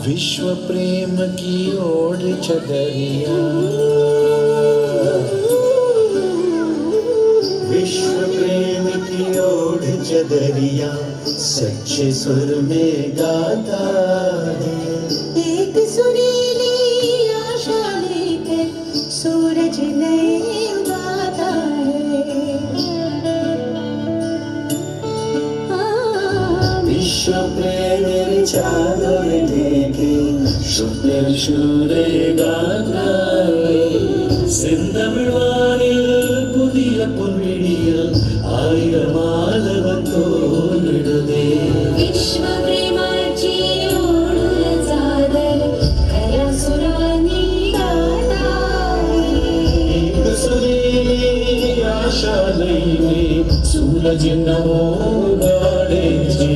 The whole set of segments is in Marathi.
विश्व प्रेम की ओर चदरिया, विश्व प्रेम की ओर चदरिया सच्चे सुर में गाता है। एक सुरीली आशा लेकर सूरज नए उगाता है। विश्व प्रेम चादर ढेके शुक्र शूरे गाता है। செந்தமிழ்வானில் புதிய பொன்விடியில் ஆயிரமாதவன் தோன்றிடுதே. विश्व प्रेमाची ओढ चादर खऱ्या सुरांनी गाता है। एक सुरीली आशा लईने सूरज नवो गाडेचे.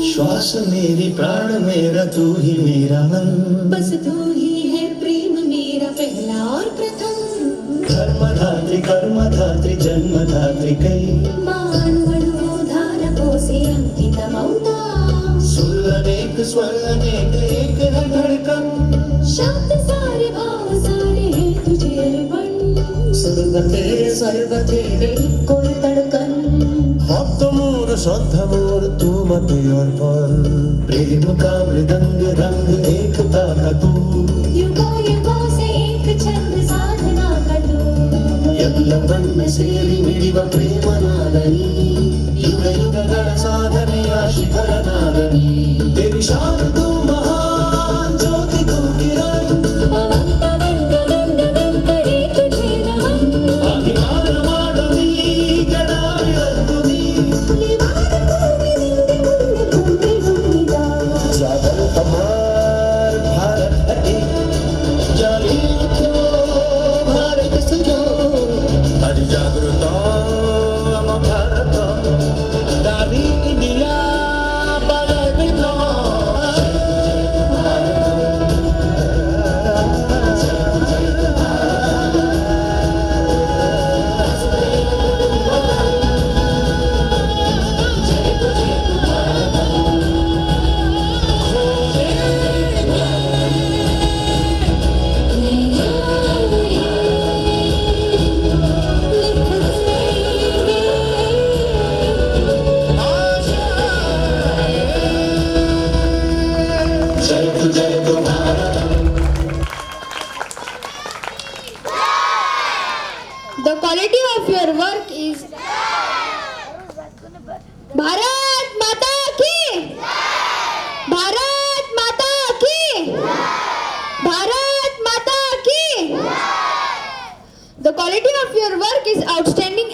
श्वास मेरी प्राण मेरा तू ही मेरा मन, बस तू ही है प्रेम मेरा पहला और प्रथम. कर्मधात्री जन्मधात्री कै मानवधारकोसे अंकितमौता. सुर अनेक स्वर अनेक एक है धड़कन. शब्द सारे भाव सारे हैं तुझे अर्पण. सर्व तेरे कोई तड़कन भक्त मोर श्रद्धा मोर तू मत अर्पण. प्रेम का मृदंग रंग एकता का तू. युगों युगों से एक छंद साधना का तू. ಎಲ್ಲವನ್ನ ಸೇರಿ ಮಿಡಿವ ಪ್ರೇಮ ನಾದನಿ. ಯುಗ ಯುಗಗಳ ಸಾಧನೆಯ ಶಿಖರ ನಾದನಿ. तेरी शान तू महान ज्योति तू किरण. करे तुझे नमन. ಅಭಿಮಾನ ಮಾಡುತ್ತೀ ಗಣಾಳಿರದ್ದು ನೀ. जागर हमार भारत है जाली क्यों भारत सजो. हर जागृता हम भारत दानी इंडिया बदलना. जय तो Bharat. The quality of your work is Bharat माता की. भारत माता की. भारत माता की. The quality of your work is outstanding.